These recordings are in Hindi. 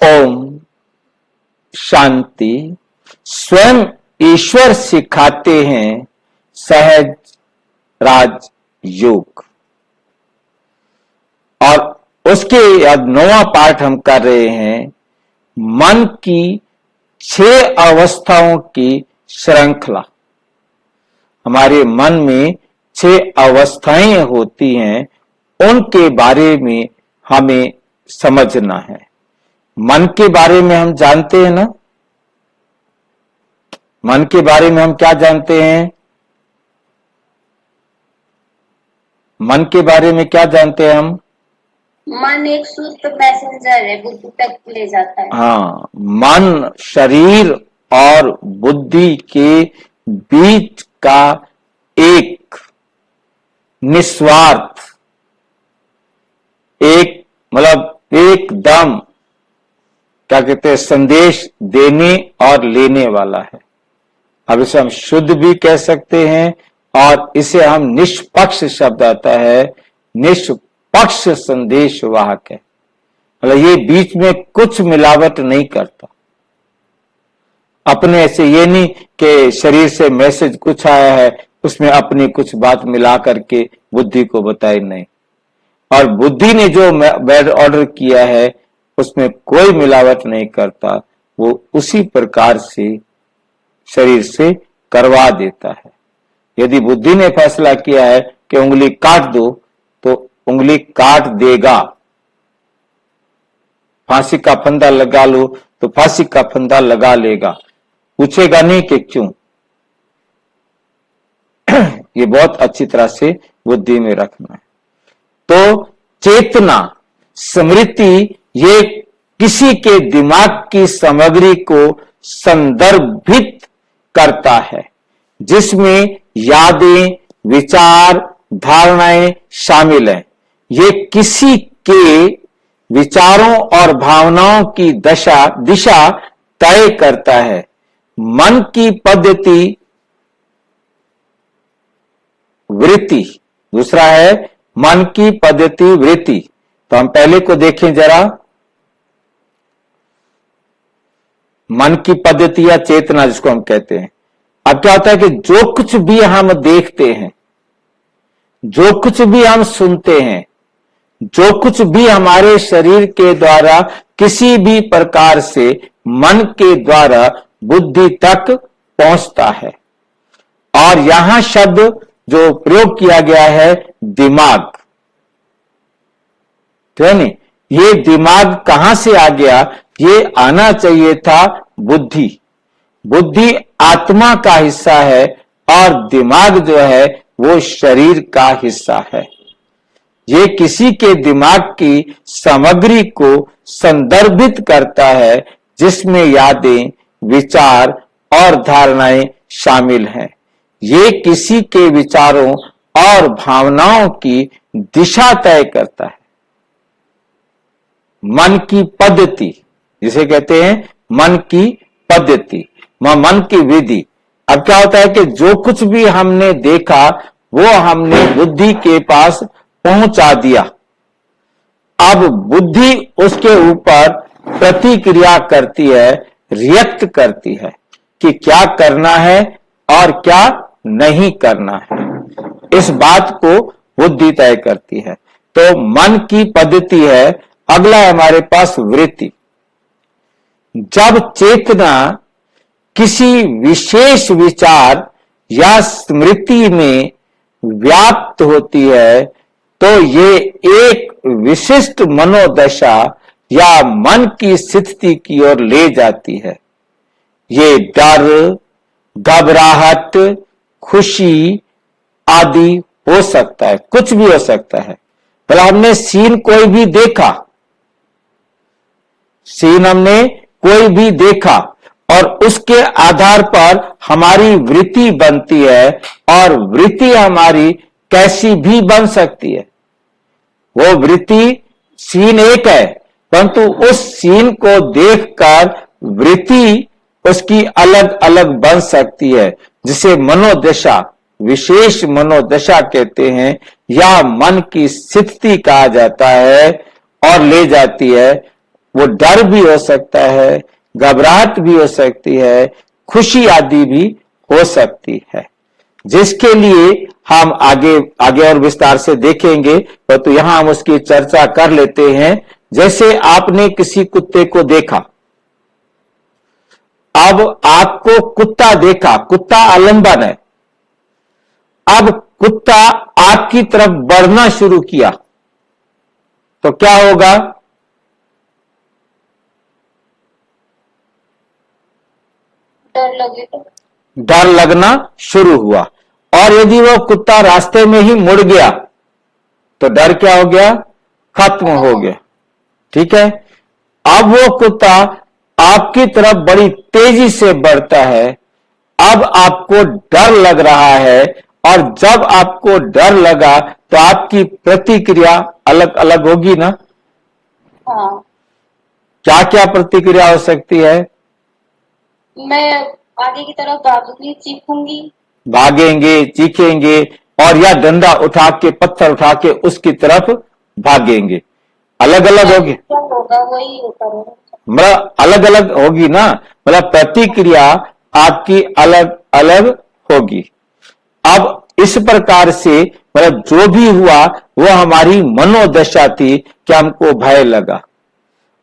ओम शांति। स्वयं ईश्वर सिखाते हैं सहज राज योग, और उसके अब 9वां पाठ हम कर रहे हैं मन की 6 अवस्थाओं की श्रृंखला। हमारे मन में 6 अवस्थाएं होती हैं, उनके बारे में हमें समझना है। मन के बारे में हम जानते हैं ना, मन के बारे में हम क्या जानते हैं? मन के बारे में क्या जानते हैं हम? मन एक सूत्र पैसेंजर है, बुद्धि तक ले जाता है। हाँ, मन शरीर और बुद्धि के बीच का एक निस्वार्थ, एक मतलब एकदम क्या कहते हैं, संदेश देने और लेने वाला है। अब इसे हम शुद्ध भी कह सकते हैं, और इसे हम निष्पक्ष शब्द आता है, निष्पक्ष संदेश वाहक है। मतलब ये बीच में कुछ मिलावट नहीं करता। अपने ऐसे ये नहीं कि शरीर से मैसेज कुछ आया है, उसमें अपनी कुछ बात मिला करके बुद्धि को बताई, नहीं। और बुद्धि ने जो बैड ऑर्डर किया है उसमें कोई मिलावट नहीं करता, वो उसी प्रकार से शरीर से करवा देता है। यदि बुद्धि ने फैसला किया है कि उंगली काट दो, तो उंगली काट देगा। फांसी का फंदा लगा लो तो फांसी का फंदा लगा लेगा, पूछेगा नहीं कि क्यों। ये बहुत अच्छी तरह से बुद्धि में रखना है। तो चेतना, स्मृति, ये किसी के दिमाग की सामग्री को संदर्भित करता है, जिसमें यादें, विचार, धारणाएं शामिल हैं। ये किसी के विचारों और भावनाओं की दिशा तय करता है। मन की पद्धति वृत्ति, दूसरा है मन की पद्धति वृत्ति। तो हम पहले को देखें जरा। मन की पद्धति या चेतना जिसको हम कहते हैं। अब क्या होता है कि जो कुछ भी हम देखते हैं, जो कुछ भी हम सुनते हैं, जो कुछ भी हमारे शरीर के द्वारा किसी भी प्रकार से मन के द्वारा बुद्धि तक पहुंचता है। और यहां शब्द जो प्रयोग किया गया है दिमाग, तो नहीं, ये दिमाग कहां से आ गया? ये आना चाहिए था बुद्धि। बुद्धि आत्मा का हिस्सा है और दिमाग जो है वो शरीर का हिस्सा है। ये किसी के दिमाग की सामग्री को संदर्भित करता है, जिसमें यादें, विचार और धारणाएं शामिल हैं। ये किसी के विचारों और भावनाओं की दिशा तय करता है। मन की पद्धति जिसे कहते हैं मन की पद्धति, मन की विधि। अब क्या होता है कि जो कुछ भी हमने देखा वो हमने बुद्धि के पास पहुंचा दिया। अब बुद्धि उसके ऊपर प्रतिक्रिया करती है, रिएक्ट करती है कि क्या करना है और क्या नहीं करना है। इस बात को बुद्धि तय करती है। तो मन की पद्धति है। अगला है हमारे पास वृत्ति। जब चेतना किसी विशेष विचार या स्मृति में व्याप्त होती है, तो ये एक विशिष्ट मनोदशा या मन की स्थिति की ओर ले जाती है। ये डर, घबराहट, खुशी आदि हो सकता है, कुछ भी हो सकता है। भला हमने सीन कोई भी देखा, सीन हमने कोई भी देखा और उसके आधार पर हमारी वृत्ति बनती है, और वृत्ति हमारी कैसी भी बन सकती है। वो वृत्ति सीन एक है, परंतु उस सीन को देखकर वृत्ति उसकी अलग अलग बन सकती है, जिसे मनोदशा, विशेष मनोदशा कहते हैं, या मन की स्थिति कहा जाता है, और ले जाती है वो डर भी हो सकता है, घबराहट भी हो सकती है, खुशी आदि भी हो सकती है, जिसके लिए हम आगे आगे और विस्तार से देखेंगे। तो यहां हम उसकी चर्चा कर लेते हैं। जैसे आपने किसी कुत्ते को देखा, अब आपको कुत्ता देखा, कुत्ता आलंबन है, अब कुत्ता आपकी तरफ बढ़ना शुरू किया तो क्या होगा? डर लगेगा। डर लगना शुरू हुआ। और यदि वो कुत्ता रास्ते में ही मुड़ गया तो डर क्या हो गया? खत्म हो गया। ठीक है। अब वो कुत्ता आपकी तरफ बड़ी तेजी से बढ़ता है, अब आपको डर लग रहा है, और जब आपको डर लगा तो आपकी प्रतिक्रिया अलग अलग होगी ना? हाँ, क्या क्या प्रतिक्रिया हो सकती है? मैं आगे की तरफ भागूंगी, चीखूंगी। भागेंगे, चीखेंगे, और या डंडा उठा के, पत्थर उठा के उसकी तरफ भागेंगे। अलग अलग होगी, क्या होगा वही होता रहेगा। मतलब अलग अलग होगी ना, मतलब प्रतिक्रिया आपकी अलग अलग होगी। अब इस प्रकार से मतलब जो भी हुआ वो हमारी मनोदशा थी कि हमको भय लगा।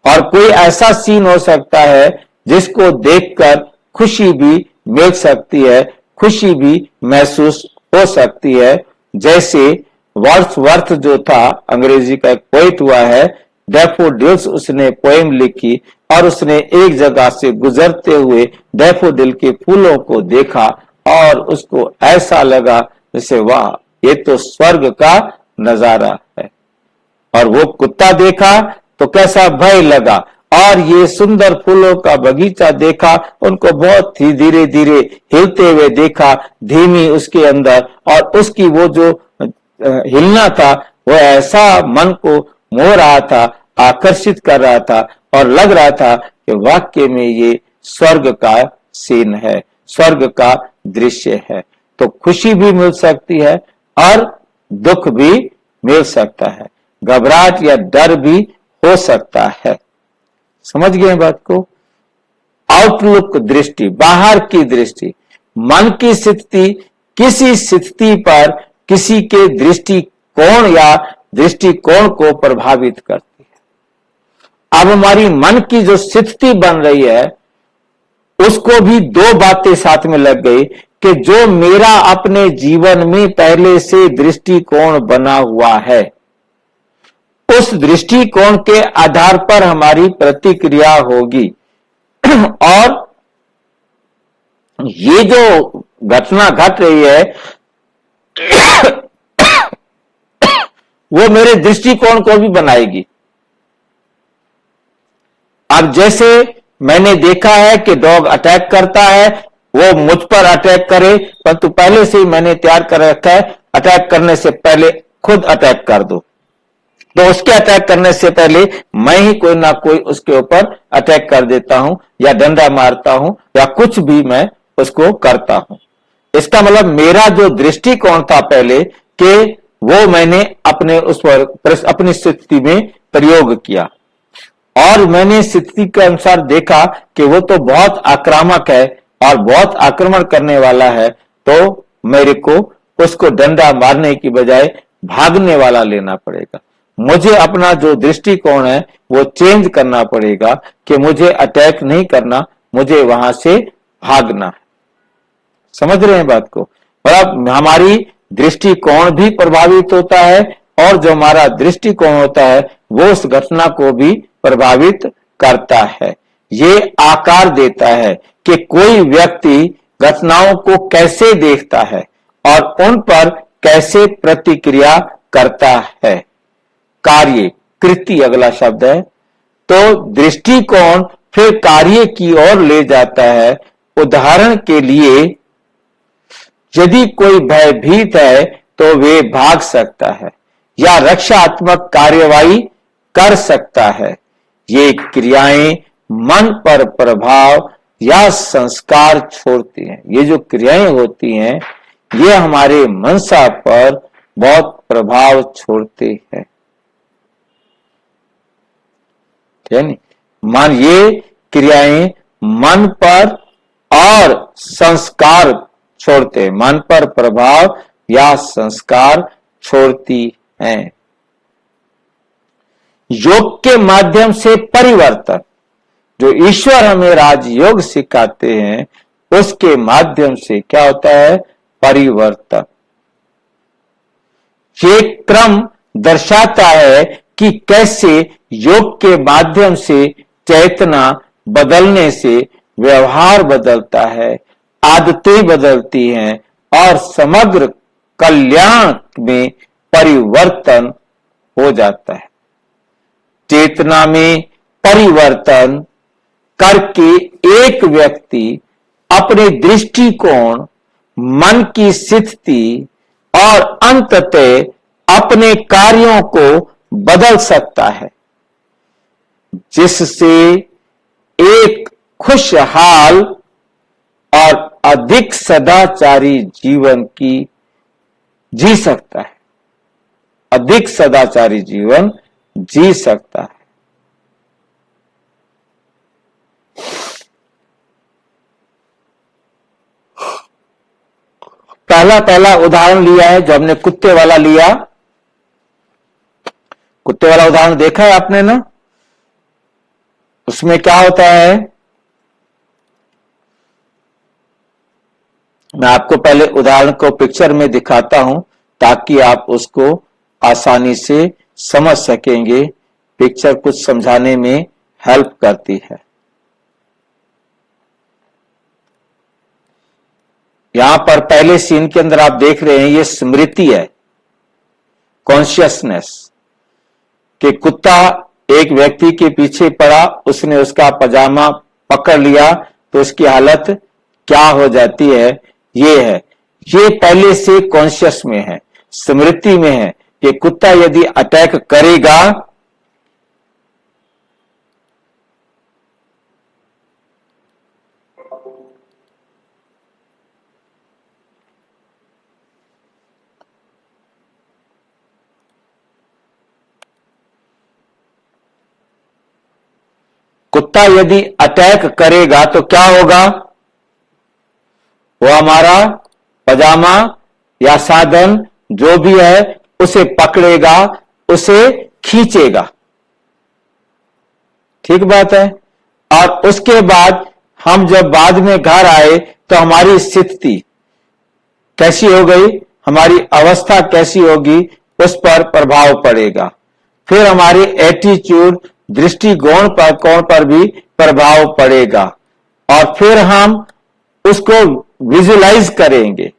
और कोई ऐसा सीन हो सकता है जिसको देखकर खुशी भी मिल सकती है, खुशी भी महसूस हो सकती है। जैसे वर्ड्सवर्थ जो था, अंग्रेजी का एक पोइट हुआ है, डैफोडिल्स, उसने पोएम लिखी और उसने एक जगह से गुजरते हुए डैफोडिल के फूलों को देखा और उसको ऐसा लगा जैसे वाह, ये तो स्वर्ग का नजारा है। और वो कुत्ता देखा तो कैसा भय लगा, और ये सुंदर फूलों का बगीचा देखा, उनको बहुत ही धीरे धीरे हिलते हुए देखा, धीमी उसके अंदर, और उसकी वो जो हिलना था वो ऐसा मन को मोह रहा था, आकर्षित कर रहा था, और लग रहा था कि वाक्य में ये स्वर्ग का सीन है, स्वर्ग का दृश्य है। तो खुशी भी मिल सकती है और दुख भी मिल सकता है, घबराहट या डर भी हो सकता है। समझ गए बात को? आउटलुक दृष्टि, बाहर की दृष्टि, मन की स्थिति किसी स्थिति पर किसी के दृष्टिकोण या दृष्टिकोण को प्रभावित करती है। अब हमारी मन की जो स्थिति बन रही है उसको भी दो बातें साथ में लग गई कि जो मेरा अपने जीवन में पहले से दृष्टिकोण बना हुआ है, उस दृष्टिकोण के आधार पर हमारी प्रतिक्रिया होगी। और ये जो घटना घट रही है वो मेरे दृष्टिकोण को भी बनाएगी। अब जैसे मैंने देखा है कि डॉग अटैक करता है, वो मुझ पर अटैक करे, परंतु पहले से ही मैंने तैयार कर रखा है अटैक करने से पहले खुद अटैक कर दो, तो उसके अटैक करने से पहले मैं ही कोई ना कोई उसके ऊपर अटैक कर देता हूं, या डंडा मारता हूं, या कुछ भी मैं उसको करता हूं। इसका मतलब मेरा जो दृष्टिकोण था पहले कि वो मैंने अपने उस पर अपनी स्थिति में प्रयोग किया, और मैंने स्थिति के अनुसार देखा कि वो तो बहुत आक्रामक है और बहुत आक्रमण करने वाला है, तो मेरे को उसको डंडा मारने की बजाय भागने वाला लेना पड़ेगा। मुझे अपना जो दृष्टिकोण है वो चेंज करना पड़ेगा कि मुझे अटैक नहीं करना, मुझे वहां से भागना है। समझ रहे हैं बात को? मतलब हमारी दृष्टिकोण भी प्रभावित होता है, और जो हमारा दृष्टिकोण होता है वो उस घटना को भी प्रभावित करता है। ये आकार देता है कि कोई व्यक्ति घटनाओं को कैसे देखता है और उन पर कैसे प्रतिक्रिया करता है। कार्य, कृति अगला शब्द है। तो दृष्टिकोण फिर कार्य की ओर ले जाता है। उदाहरण के लिए यदि कोई भयभीत है तो वे भाग सकता है या रक्षात्मक कार्यवाही कर सकता है। ये क्रियाएं मन पर प्रभाव या संस्कार छोड़ती हैं। ये जो क्रियाएं होती हैं ये हमारे मनसा पर बहुत प्रभाव छोड़ते हैं। मन, ये क्रियाएं मन पर और संस्कार छोड़ते, मन पर प्रभाव या संस्कार छोड़ती हैं। योग के माध्यम से परिवर्तन, जो ईश्वर हमें राजयोग सिखाते हैं, उसके माध्यम से क्या होता है? परिवर्तन। ये क्रम दर्शाता है कि कैसे योग के माध्यम से चेतना बदलने से व्यवहार बदलता है, आदतें बदलती हैं और समग्र कल्याण में परिवर्तन हो जाता है। चेतना में परिवर्तन करके एक व्यक्ति अपने दृष्टिकोण, मन की स्थिति और अंततः अपने कार्यों को बदल सकता है, जिससे एक खुशहाल और अधिक सदाचारी जीवन की जी सकता है, अधिक सदाचारी जीवन जी सकता है। पहला उदाहरण लिया है जो हमने कुत्ते वाला लिया। कुत्ते वाला उदाहरण देखा है आपने ना? उसमें क्या होता है, मैं आपको पहले उदाहरण को पिक्चर में दिखाता हूं ताकि आप उसको आसानी से समझ सकेंगे। पिक्चर कुछ समझाने में हेल्प करती है। यहां पर पहले सीन के अंदर आप देख रहे हैं, ये स्मृति है, कॉन्शियसनेस, कि कुत्ता एक व्यक्ति के पीछे पड़ा, उसने उसका पजामा पकड़ लिया तो उसकी हालत क्या हो जाती है, ये है। ये पहले से कॉन्शियस में है, स्मृति में है कि कुत्ता यदि अटैक करेगा कुत्ता यदि अटैक करेगा तो क्या होगा? वो हमारा पजामा या साधन जो भी है उसे पकड़ेगा, उसे खींचेगा। ठीक बात है। और उसके बाद हम जब बाद में घर आए तो हमारी स्थिति कैसी हो गई, हमारी अवस्था कैसी होगी, उस पर प्रभाव पड़ेगा। फिर हमारी एटीट्यूड, दृष्टिकोण पर भी प्रभाव पड़ेगा और फिर हम उसको विजुलाइज करेंगे।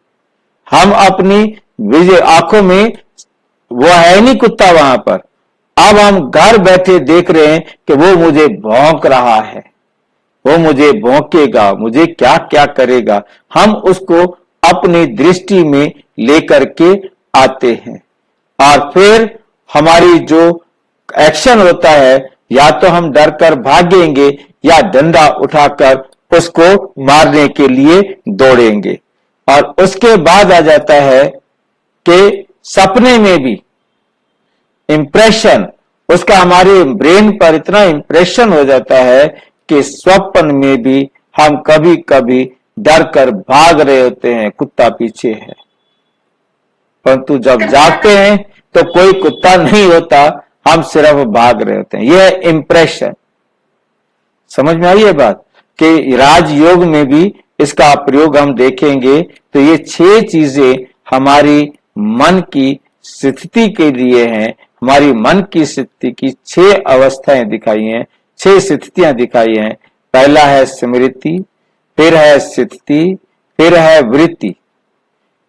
हम अपनी आंखों में, वो है नहीं कुत्ता वहां पर, अब हम घर बैठे देख रहे हैं कि वो मुझे भौंक रहा है, वो मुझे भौंकेगा, मुझे क्या क्या करेगा। हम उसको अपनी दृष्टि में लेकर के आते हैं और फिर हमारी जो एक्शन होता है, या तो हम डर कर भागेंगे या डंडा उठाकर उसको मारने के लिए दौड़ेंगे। और उसके बाद आ जाता है कि सपने में भी इंप्रेशन, उसका हमारे ब्रेन पर इतना इंप्रेशन हो जाता है कि स्वप्न में भी हम कभी कभी डर कर भाग रहे होते हैं, कुत्ता पीछे है। परंतु जब जागते हैं तो कोई कुत्ता नहीं होता, हम सिर्फ भाग रहे होते हैं। यह इंप्रेशन, समझ में आई ये बात? कि राजयोग में भी इसका प्रयोग हम देखेंगे तो ये 6 चीजें हमारी मन की स्थिति के लिए हैं। हमारी मन की स्थिति की 6 अवस्थाएं दिखाई हैं, 6 स्थितियां दिखाई हैं। पहला है स्मृति, फिर है स्थिति, फिर है वृत्ति।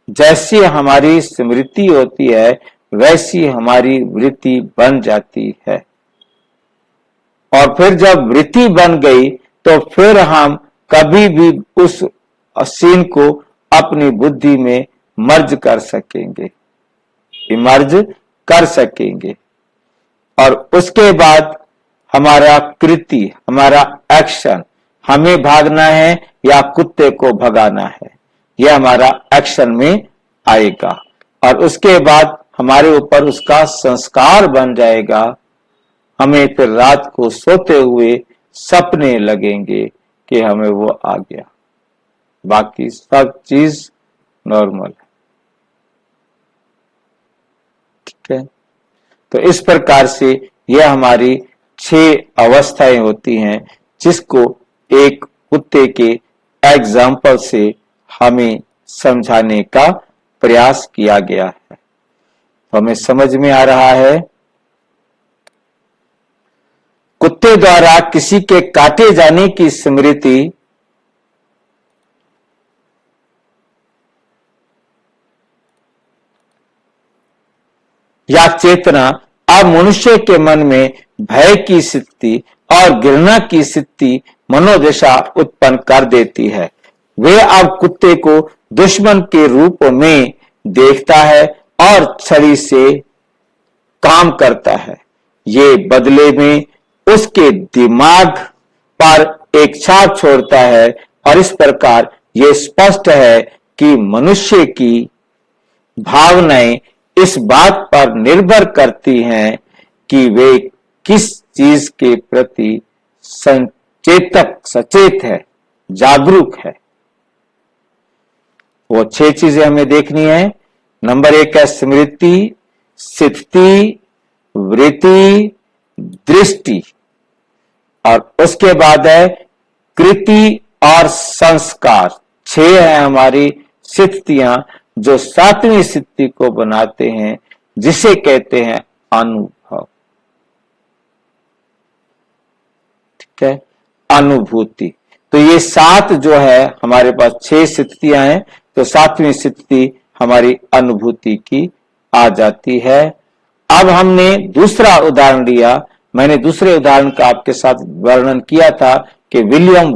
जैसी हमारी स्मृति होती है वैसी हमारी वृत्ति बन जाती है, और फिर जब वृत्ति बन गई तो फिर हम कभी भी उस सीन को अपनी बुद्धि में मर्ज कर सकेंगे, इमर्ज कर सकेंगे। और उसके बाद हमारा कृति, हमारा एक्शन, हमें भागना है या कुत्ते को भगाना है, यह हमारा एक्शन में आएगा। और उसके बाद हमारे ऊपर उसका संस्कार बन जाएगा। हमें फिर रात को सोते हुए सपने लगेंगे कि हमें वो आ गया, बाकी सब चीज नॉर्मल है। ठीक है, तो इस प्रकार से यह हमारी 6 अवस्थाएं होती हैं, जिसको एक कुत्ते के एग्जाम्पल से हमें समझाने का प्रयास किया गया है। तो हमें समझ में आ रहा है, कुत्ते द्वारा किसी के काटे जाने की स्मृति या चेतना अब मनुष्य के मन में भय की स्थिति और घृणा की स्थिति मनोदशा उत्पन्न कर देती है। वे अब कुत्ते को दुश्मन के रूप में देखता है और छड़ी से काम करता है। ये बदले में उसके दिमाग पर एक छाप छोड़ता है और इस प्रकार ये स्पष्ट है कि मनुष्य की भावनाएं इस बात पर निर्भर करती हैं कि वे किस चीज के प्रति सचेत है, जागरूक है। वो 6 चीजें हमें देखनी है। नंबर 1 है स्मृति, स्थिति, वृत्ति, दृष्टि, और उसके बाद है कृति और संस्कार। 6 है हमारी स्थितियां जो 7वीं स्थिति को बनाते हैं, जिसे कहते हैं अनुभव। ठीक है, अनुभूति। तो ये 7 जो है हमारे पास 6 स्थितियां हैं, तो 7वीं स्थिति हमारी अनुभूति की आ जाती है। अब हमने दूसरा उदाहरण लिया। मैंने दूसरे उदाहरण का आपके साथ वर्णन किया था कि विलियम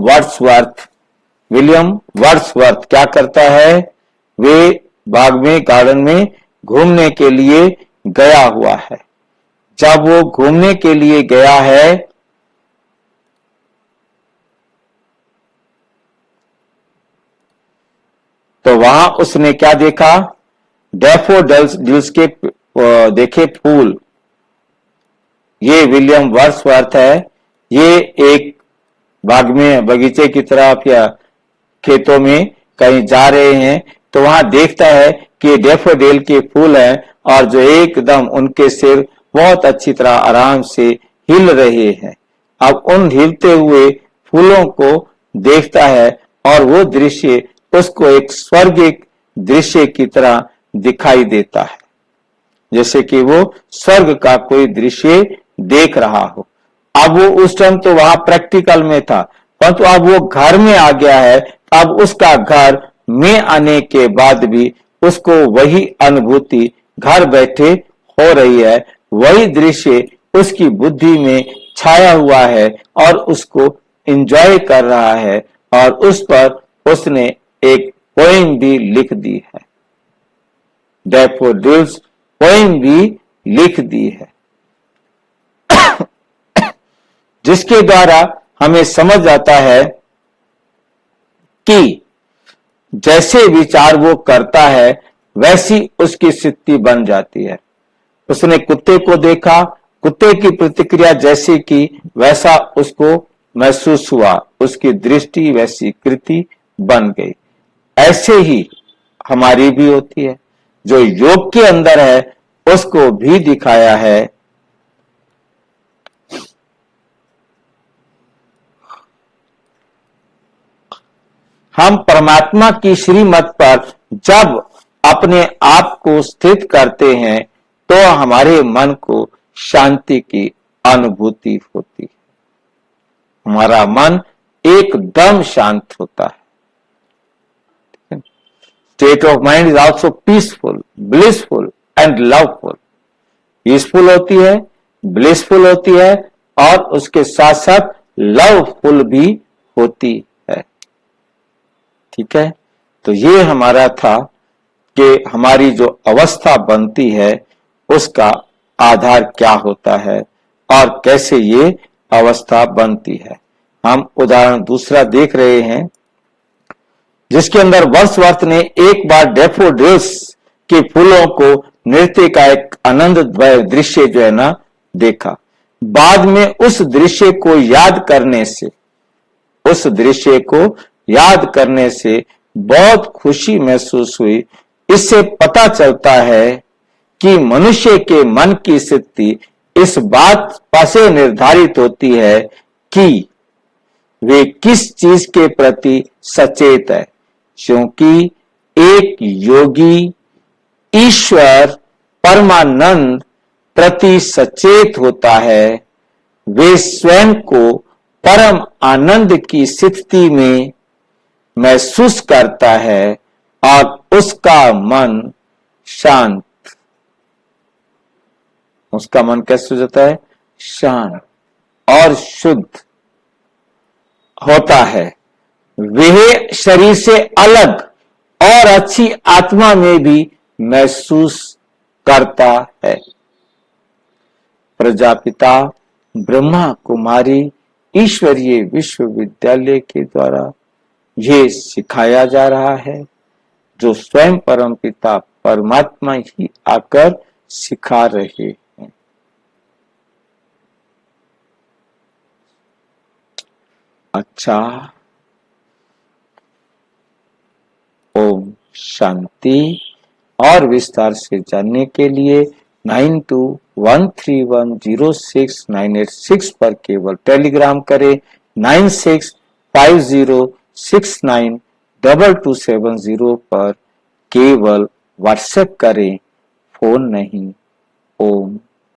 वर्ड्सवर्थ क्या करता है, वे बाग में, गार्डन में घूमने के लिए गया हुआ है। जब वो घूमने के लिए गया है तो वहां उसने क्या देखा, डैफोडिल्स के देखे फूल। ये विलियम वर्ड्सवर्थ है। ये एक बाग में, बगीचे की तरफ या खेतों में कहीं जा रहे हैं, तो वहां देखता है कि डैफोडिल के फूल हैं और जो एकदम उनके सिर बहुत अच्छी तरह आराम से हिल रहे हैं। अब उन हिलते हुए फूलों को देखता है और वो दृश्य उसको एक स्वर्गिक दृश्य की तरह दिखाई देता है, जैसे कि वो स्वर्ग का कोई दृश्य देख रहा हो। अब वो उस टाइम तो वहां प्रैक्टिकल में था, परंतु अब वो घर में आ गया है। अब उसका घर में आने के बाद भी उसको वही अनुभूति घर बैठे हो रही है, वही दृश्य उसकी बुद्धि में छाया हुआ है और उसको एंजॉय कर रहा है, और उस पर उसने एक पोएम भी लिख दी है, डैफोडिल्स पोएम भी लिख दी है, जिसके द्वारा हमें समझ आता है कि जैसे विचार वो करता है वैसी उसकी स्थिति बन जाती है। उसने कुत्ते को देखा, कुत्ते की प्रतिक्रिया जैसी की वैसा उसको महसूस हुआ, उसकी दृष्टि वैसी कृति बन गई। ऐसे ही हमारी भी होती है। जो योग के अंदर है उसको भी दिखाया है। हम परमात्मा की श्रीमत पर जब अपने आप को स्थित करते हैं तो हमारे मन को शांति की अनुभूति होती है। हमारा मन एकदम शांत होता है। State of mind is also peaceful, blissful and loveful. Peaceful होती है, ब्लिसफुल होती है और उसके साथ साथ लवफुल भी होती है। ठीक है, तो ये हमारा था कि हमारी जो अवस्था बनती है उसका आधार क्या होता है और कैसे ये अवस्था बनती है। हम उदाहरण दूसरा देख रहे हैं, जिसके अंदर वर्ड्सवर्थ ने एक बार डैफोडिल्स के फूलों को नृत्य का एक आनंद दृश्य जो है ना देखा। बाद में उस दृश्य को याद करने से बहुत खुशी महसूस हुई। इससे पता चलता है कि मनुष्य के मन की स्थिति इस बात से निर्धारित होती है कि वे किस चीज के प्रति सचेत है, क्योंकि एक योगी ईश्वर परमानंद प्रति सचेत होता है, वे स्वयं को परम आनंद की स्थिति में महसूस करता है और उसका मन कैसे हो जाता है? शांत और शुद्ध होता है। वह शरीर से अलग और अच्छी आत्मा में भी महसूस करता है। प्रजापिता ब्रह्मा कुमारी ईश्वरीय विश्वविद्यालय के द्वारा यह सिखाया जा रहा है, जो स्वयं परमपिता परमात्मा ही आकर सिखा रहे हैं। अच्छा, ओम शांति। और विस्तार से जानने के लिए 9213106986 पर केवल टेलीग्राम करें, 9650692270 पर केवल व्हाट्सएप करें, फोन नहीं। ओम